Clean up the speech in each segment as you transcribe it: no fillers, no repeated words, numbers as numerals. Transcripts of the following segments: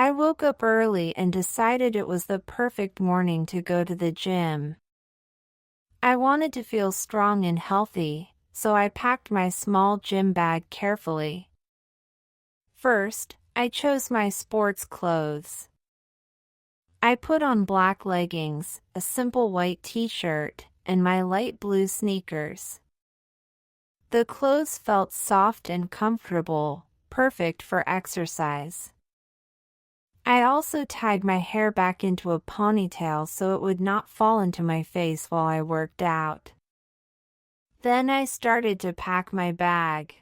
I woke up early and decided it was the perfect morning to go to the gym. I wanted to feel strong and healthy, so I packed my small gym bag carefully. First, I chose my sports clothes. I put on black leggings, a simple white t-shirt, and my light blue sneakers. The clothes felt soft and comfortable, perfect for exercise. I also tied my hair back into a ponytail so it would not fall into my face while I worked out. Then I started to pack my bag.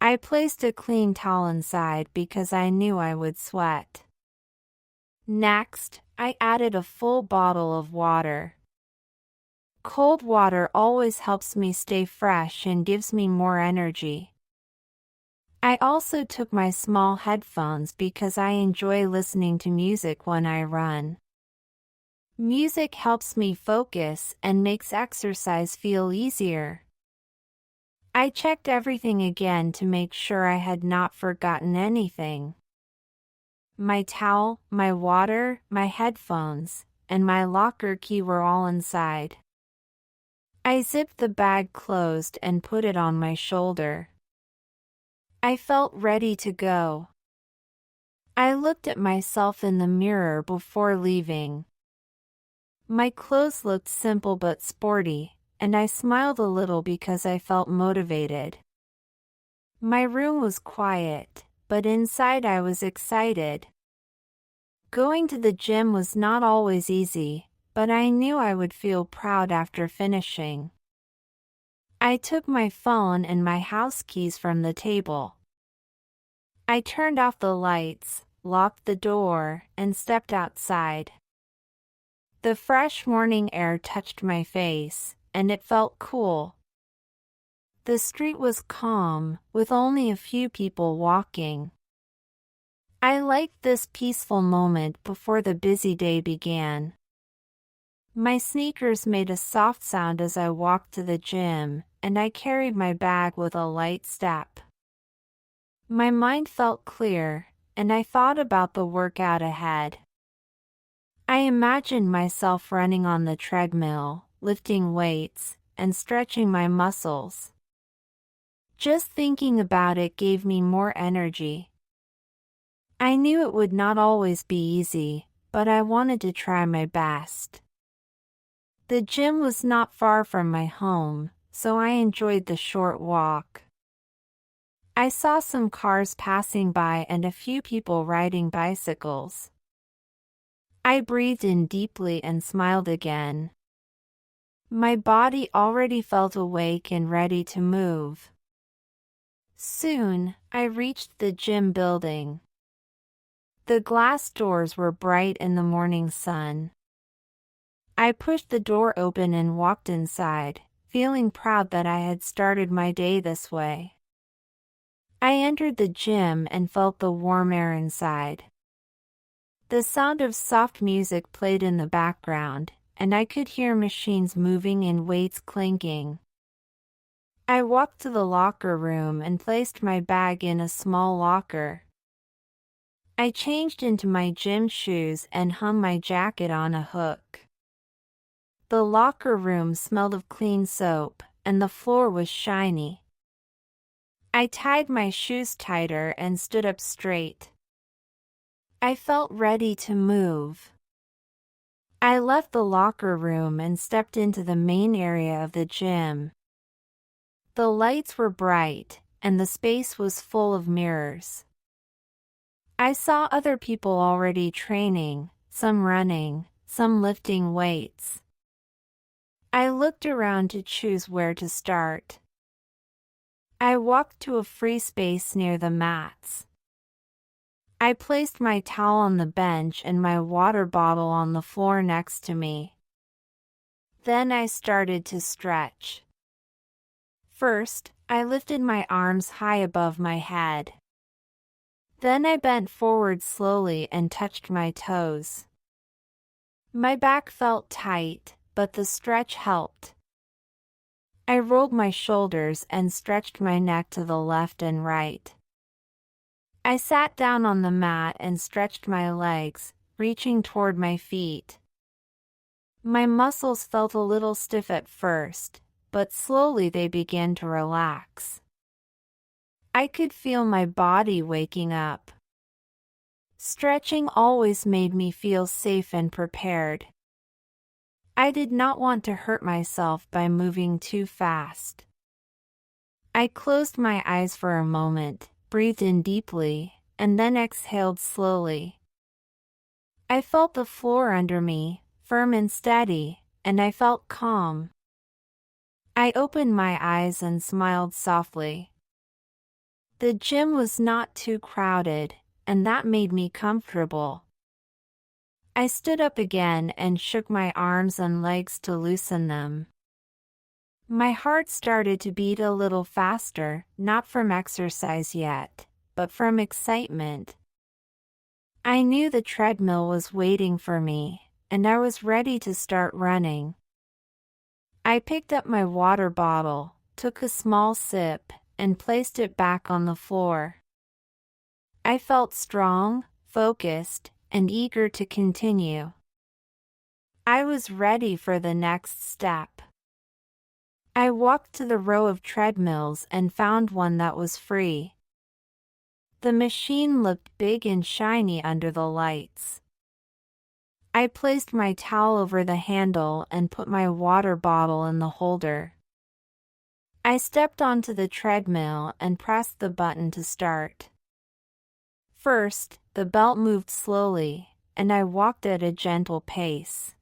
I placed a clean towel inside because I knew I would sweat. Next, I added a full bottle of water. Cold water always helps me stay fresh and gives me more energy. I also took my small headphones because I enjoy listening to music when I run. Music helps me focus and makes exercise feel easier. I checked everything again to make sure I had not forgotten anything. My towel, my water, my headphones, and my locker key were all inside. I zipped the bag closed and put it on my shoulder. I felt ready to go. I looked at myself in the mirror before leaving. My clothes looked simple but sporty, and I smiled a little because I felt motivated. My room was quiet, but inside I was excited. Going to the gym was not always easy, but I knew I would feel proud after finishing. I took my phone and my house keys from the table. I turned off the lights, locked the door, and stepped outside. The fresh morning air touched my face, and it felt cool. The street was calm, with only a few people walking. I liked this peaceful moment before the busy day began. My sneakers made a soft sound as I walked to the gym, and I carried my bag with a light step. My mind felt clear, and I thought about the workout ahead. I imagined myself running on the treadmill, lifting weights, and stretching my muscles. Just thinking about it gave me more energy. I knew it would not always be easy, but I wanted to try my best. The gym was not far from my home, so I enjoyed the short walk. I saw some cars passing by and a few people riding bicycles. I breathed in deeply and smiled again. My body already felt awake and ready to move. Soon, I reached the gym building. The glass doors were bright in the morning sun. I pushed the door open and walked inside, feeling proud that I had started my day this way. I entered the gym and felt the warm air inside. The sound of soft music played in the background, and I could hear machines moving and weights clinking. I walked to the locker room and placed my bag in a small locker. I changed into my gym shoes and hung my jacket on a hook. The locker room smelled of clean soap, and the floor was shiny. I tied my shoes tighter and stood up straight. I felt ready to move. I left the locker room and stepped into the main area of the gym. The lights were bright, and the space was full of mirrors. I saw other people already training, some running, some lifting weights. I looked around to choose where to start. I walked to a free space near the mats. I placed my towel on the bench and my water bottle on the floor next to me. Then I started to stretch. First, I lifted my arms high above my head. Then I bent forward slowly and touched my toes. My back felt tight, but the stretch helped. I rolled my shoulders and stretched my neck to the left and right. I sat down on the mat and stretched my legs, reaching toward my feet. My muscles felt a little stiff at first, but slowly they began to relax. I could feel my body waking up. Stretching always made me feel safe and prepared. I did not want to hurt myself by moving too fast. I closed my eyes for a moment, breathed in deeply, and then exhaled slowly. I felt the floor under me, firm and steady, and I felt calm. I opened my eyes and smiled softly. The gym was not too crowded, and that made me comfortable. I stood up again and shook my arms and legs to loosen them. My heart started to beat a little faster, not from exercise yet, but from excitement. I knew the treadmill was waiting for me, and I was ready to start running. I picked up my water bottle, took a small sip, and placed it back on the floor. I felt strong, focused, and eager to continue. I was ready for the next step. I walked to the row of treadmills and found one that was free. The machine looked big and shiny under the lights. I placed my towel over the handle and put my water bottle in the holder. I stepped onto the treadmill and pressed the button to start. First, the belt moved slowly, and I walked at a gentle pace.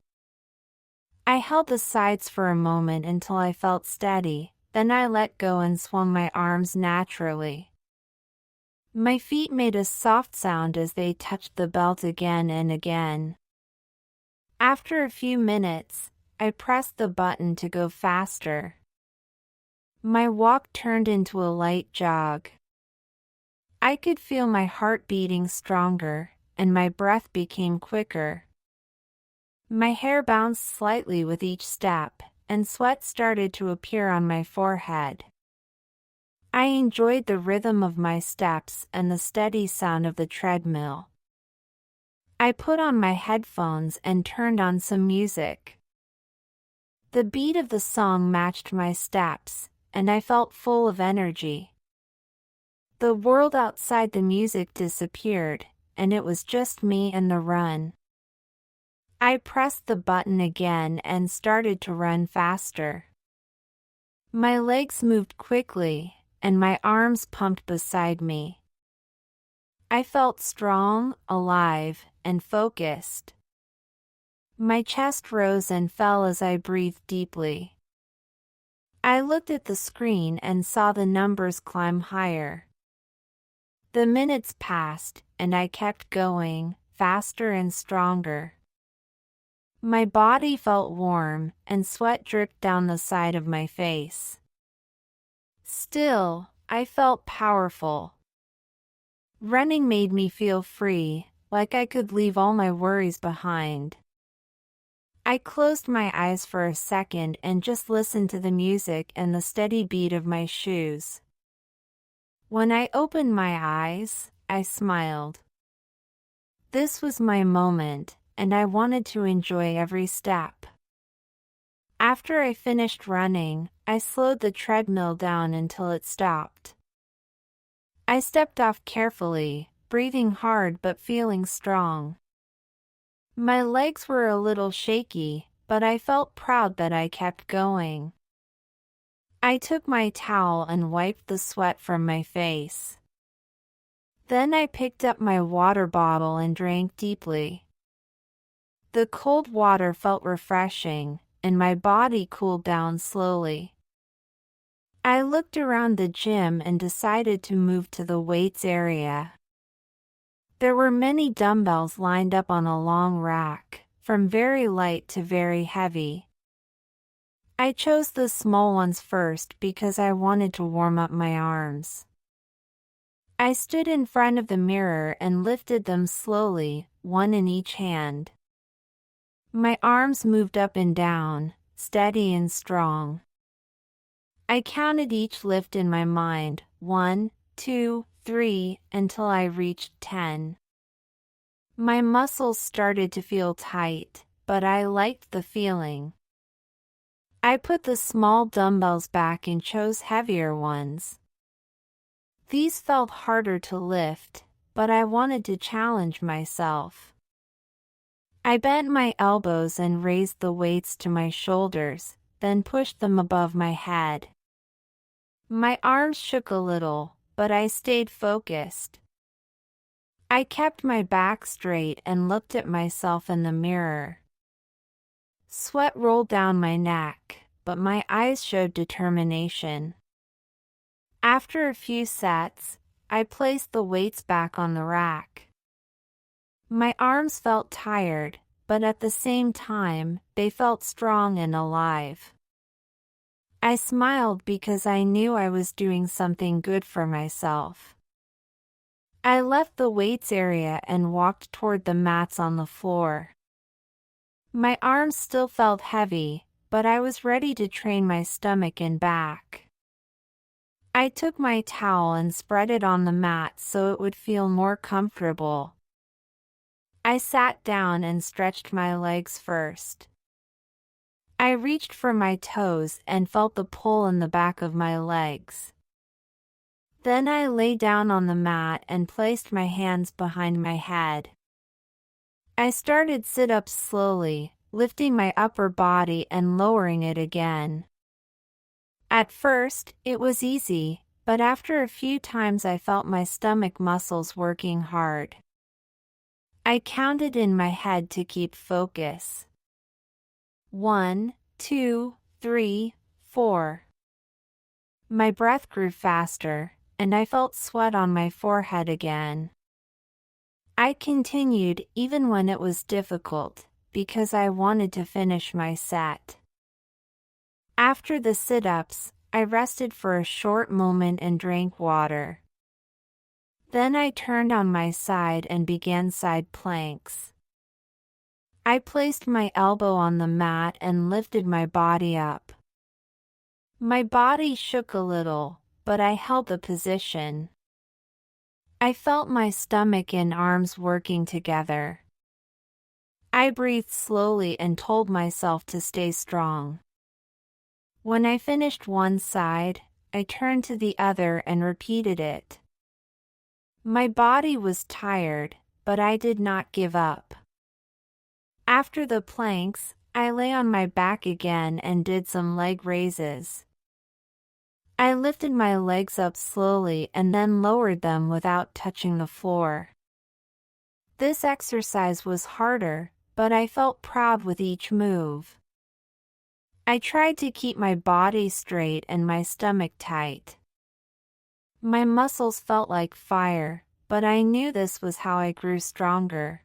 I held the sides for a moment until I felt steady, then I let go and swung my arms naturally. My feet made a soft sound as they touched the belt again and again. After a few minutes, I pressed the button to go faster. My walk turned into a light jog. I could feel my heart beating stronger, and my breath became quicker. My hair bounced slightly with each step, and sweat started to appear on my forehead. I enjoyed the rhythm of my steps and the steady sound of the treadmill. I put on my headphones and turned on some music. The beat of the song matched my steps, and I felt full of energy. The world outside the music disappeared, and it was just me and the run. I pressed the button again and started to run faster. My legs moved quickly, and my arms pumped beside me. I felt strong, alive, and focused. My chest rose and fell as I breathed deeply. I looked at the screen and saw the numbers climb higher. The minutes passed, and I kept going, faster and stronger. My body felt warm, and sweat dripped down the side of my face. Still, I felt powerful. Running made me feel free, like I could leave all my worries behind. I closed my eyes for a second and just listened to the music and the steady beat of my shoes. When I opened my eyes, I smiled. This was my moment, and I wanted to enjoy every step. After I finished running, I slowed the treadmill down until it stopped. I stepped off carefully, breathing hard but feeling strong. My legs were a little shaky, but I felt proud that I kept going. I took my towel and wiped the sweat from my face. Then I picked up my water bottle and drank deeply. The cold water felt refreshing, and my body cooled down slowly. I looked around the gym and decided to move to the weights area. There were many dumbbells lined up on a long rack, from very light to very heavy. I chose the small ones first because I wanted to warm up my arms. I stood in front of the mirror and lifted them slowly, one in each hand. My arms moved up and down, steady and strong. I counted each lift in my mind, 1, 2, 3 until I reached 10. My muscles started to feel tight, but I liked the feeling. I put the small dumbbells back and chose heavier ones. These felt harder to lift, but I wanted to challenge myself. I bent my elbows and raised the weights to my shoulders, then pushed them above my head. My arms shook a little, but I stayed focused. I kept my back straight and looked at myself in the mirror. Sweat rolled down my neck, but my eyes showed determination. After a few sets, I placed the weights back on the rack. My arms felt tired, but at the same time, they felt strong and alive. I smiled because I knew I was doing something good for myself. I left the weights area and walked toward the mats on the floor. My arms still felt heavy, but I was ready to train my stomach and back. I took my towel and spread it on the mat so it would feel more comfortable. I sat down and stretched my legs first. I reached for my toes and felt the pull in the back of my legs. Then I lay down on the mat and placed my hands behind my head. I started sit-ups slowly, lifting my upper body and lowering it again. At first, it was easy, but after a few times I felt my stomach muscles working hard. I counted in my head to keep focus. 1, 2, 3, 4. My breath grew faster, and I felt sweat on my forehead again. I continued even when it was difficult, because I wanted to finish my set. After the sit-ups, I rested for a short moment and drank water. Then I turned on my side and began side planks. I placed my elbow on the mat and lifted my body up. My body shook a little, but I held the position. I felt my stomach and arms working together. I breathed slowly and told myself to stay strong. When I finished one side, I turned to the other and repeated it. My body was tired, but I did not give up. After the planks, I lay on my back again and did some leg raises. I lifted my legs up slowly and then lowered them without touching the floor. This exercise was harder, but I felt proud with each move. I tried to keep my body straight and my stomach tight. My muscles felt like fire, but I knew this was how I grew stronger.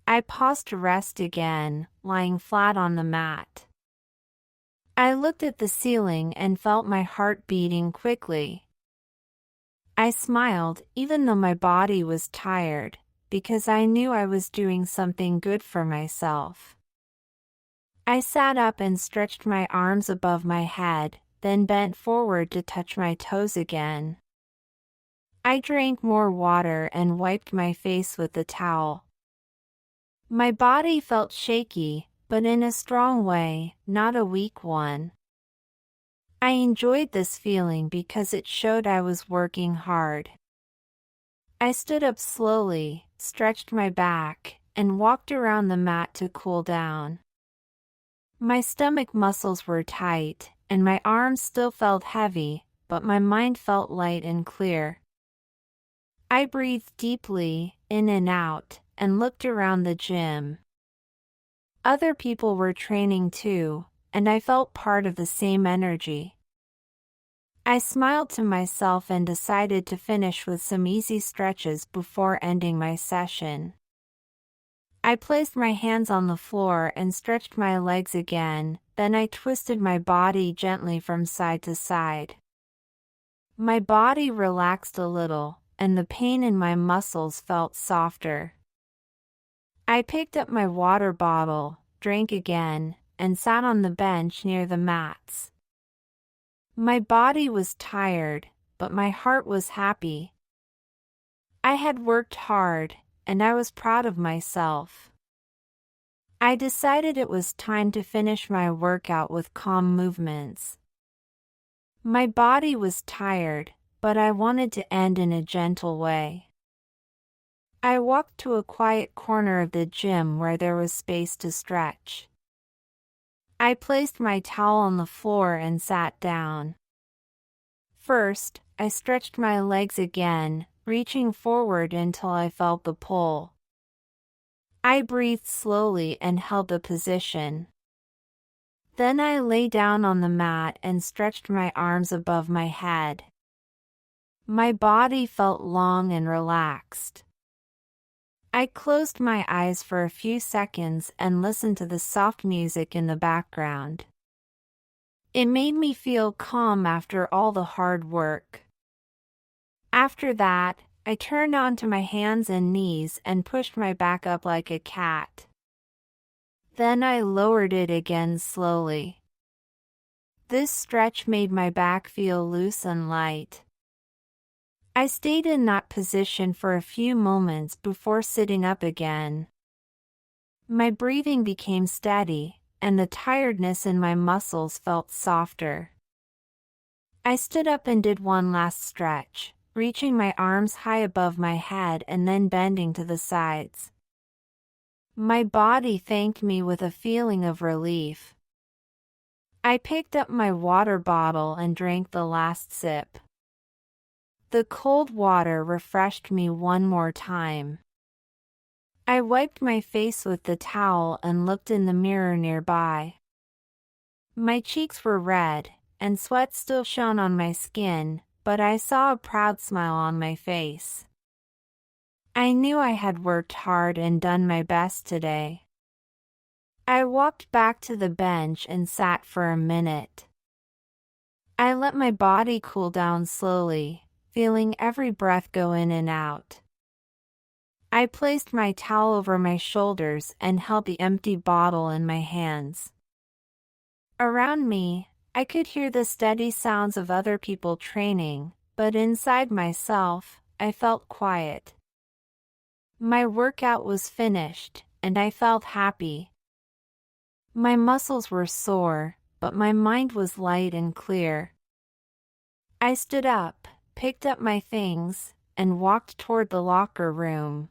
I paused to rest again, lying flat on the mat. I looked at the ceiling and felt my heart beating quickly. I smiled even though my body was tired, because I knew I was doing something good for myself. I sat up and stretched my arms above my head, then bent forward to touch my toes again. I drank more water and wiped my face with the towel. My body felt shaky, but in a strong way, not a weak one. I enjoyed this feeling because it showed I was working hard. I stood up slowly, stretched my back, and walked around the mat to cool down. My stomach muscles were tight, and my arms still felt heavy, but my mind felt light and clear. I breathed deeply, in and out, and looked around the gym. Other people were training too, and I felt part of the same energy. I smiled to myself and decided to finish with some easy stretches before ending my session. I placed my hands on the floor and stretched my legs again, then I twisted my body gently from side to side. My body relaxed a little, and the pain in my muscles felt softer. I picked up my water bottle, drank again, and sat on the bench near the mats. My body was tired, but my heart was happy. I had worked hard, and I was proud of myself. I decided it was time to finish my workout with calm movements. My body was tired, but I wanted to end in a gentle way. I walked to a quiet corner of the gym where there was space to stretch. I placed my towel on the floor and sat down. First, I stretched my legs again, reaching forward until I felt the pull. I breathed slowly and held the position. Then I lay down on the mat and stretched my arms above my head. My body felt long and relaxed. I closed my eyes for a few seconds and listened to the soft music in the background. It made me feel calm after all the hard work. After that, I turned onto my hands and knees and pushed my back up like a cat. Then I lowered it again slowly. This stretch made my back feel loose and light. I stayed in that position for a few moments before sitting up again. My breathing became steady, and the tiredness in my muscles felt softer. I stood up and did one last stretch, reaching my arms high above my head and then bending to the sides. My body thanked me with a feeling of relief. I picked up my water bottle and drank the last sip. The cold water refreshed me one more time. I wiped my face with the towel and looked in the mirror nearby. My cheeks were red, and sweat still shone on my skin, but I saw a proud smile on my face. I knew I had worked hard and done my best today. I walked back to the bench and sat for a minute. I let my body cool down slowly, feeling every breath go in and out. I placed my towel over my shoulders and held the empty bottle in my hands. Around me, I could hear the steady sounds of other people training, but inside myself, I felt quiet. My workout was finished, and I felt happy. My muscles were sore, but my mind was light and clear. I stood up, picked up my things, and walked toward the locker room.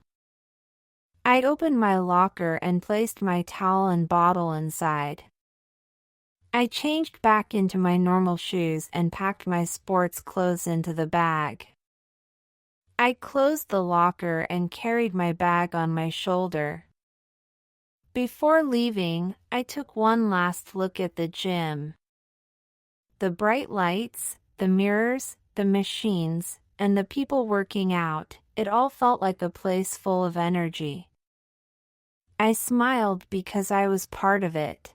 I opened my locker and placed my towel and bottle inside. I changed back into my normal shoes and packed my sports clothes into the bag. I closed the locker and carried my bag on my shoulder. Before leaving, I took one last look at the gym. The bright lights, the mirrors, the machines, and the people working out, it all felt like a place full of energy. I smiled because I was part of it.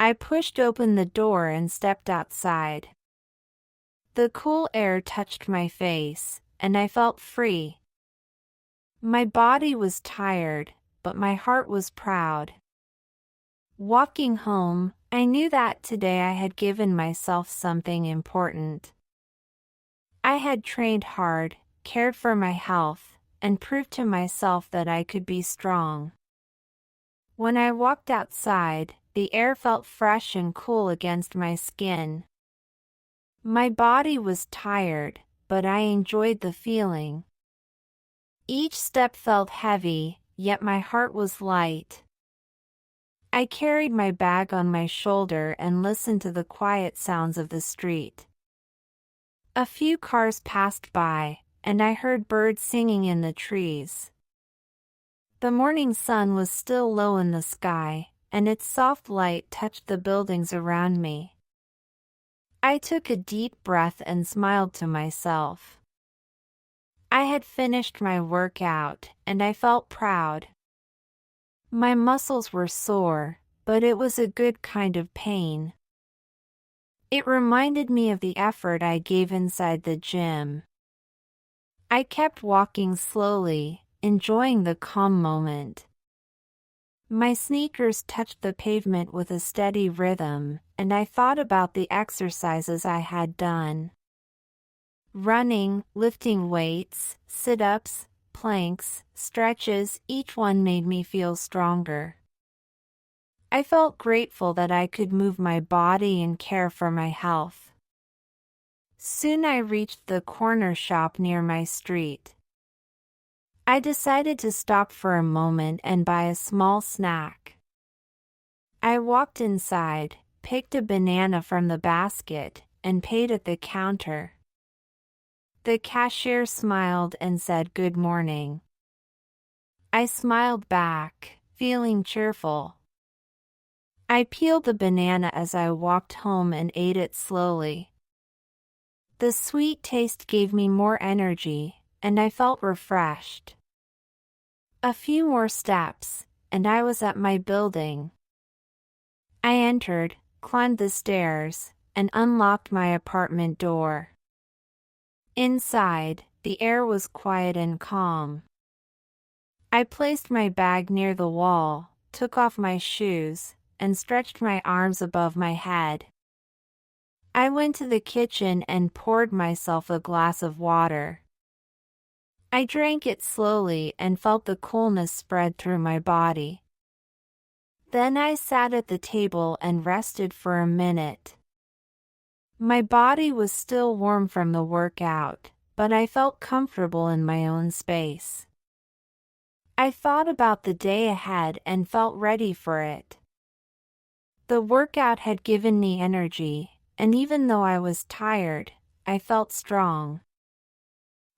I pushed open the door and stepped outside. The cool air touched my face, and I felt free. My body was tired, but my heart was proud. Walking home, I knew that today I had given myself something important. I had trained hard, cared for my health, and proved to myself that I could be strong. When I walked outside, the air felt fresh and cool against my skin. My body was tired, but I enjoyed the feeling. Each step felt heavy, yet my heart was light. I carried my bag on my shoulder and listened to the quiet sounds of the street. A few cars passed by, and I heard birds singing in the trees. The morning sun was still low in the sky, and its soft light touched the buildings around me. I took a deep breath and smiled to myself. I had finished my workout, and I felt proud. My muscles were sore, but it was a good kind of pain. It reminded me of the effort I gave inside the gym. I kept walking slowly, enjoying the calm moment. My sneakers touched the pavement with a steady rhythm, and I thought about the exercises I had done. Running, lifting weights, sit-ups, planks, stretches, each one made me feel stronger. I felt grateful that I could move my body and care for my health. Soon I reached the corner shop near my street. I decided to stop for a moment and buy a small snack. I walked inside, picked a banana from the basket, and paid at the counter. The cashier smiled and said good morning. I smiled back, feeling cheerful. I peeled the banana as I walked home and ate it slowly. The sweet taste gave me more energy, and I felt refreshed. A few more steps, and I was at my building. I entered, climbed the stairs, and unlocked my apartment door. Inside, the air was quiet and calm. I placed my bag near the wall, took off my shoes, and stretched my arms above my head. I went to the kitchen and poured myself a glass of water. I drank it slowly and felt the coolness spread through my body. Then I sat at the table and rested for a minute. My body was still warm from the workout, but I felt comfortable in my own space. I thought about the day ahead and felt ready for it. The workout had given me energy, and even though I was tired, I felt strong.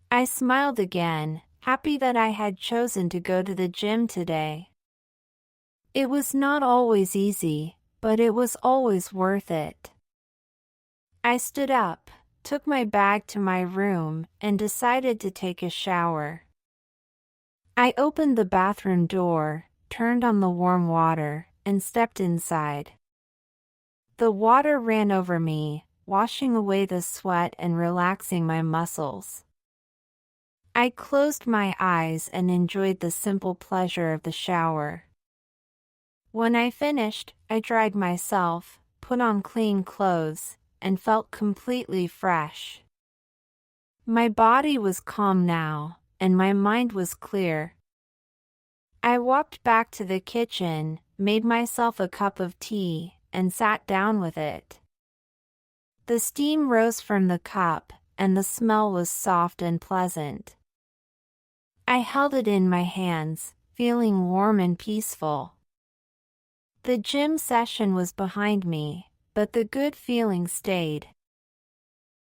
I smiled again, happy that I had chosen to go to the gym today. It was not always easy, but it was always worth it. I stood up, took my bag to my room, and decided to take a shower. I opened the bathroom door, turned on the warm water, and stepped inside. The water ran over me, washing away the sweat and relaxing my muscles. I closed my eyes and enjoyed the simple pleasure of the shower. When I finished, I dried myself, put on clean clothes, and felt completely fresh. My body was calm now, and my mind was clear. I walked back to the kitchen, made myself a cup of tea, and sat down with it. The steam rose from the cup, and the smell was soft and pleasant. I held it in my hands, feeling warm and peaceful. The gym session was behind me, but the good feeling stayed,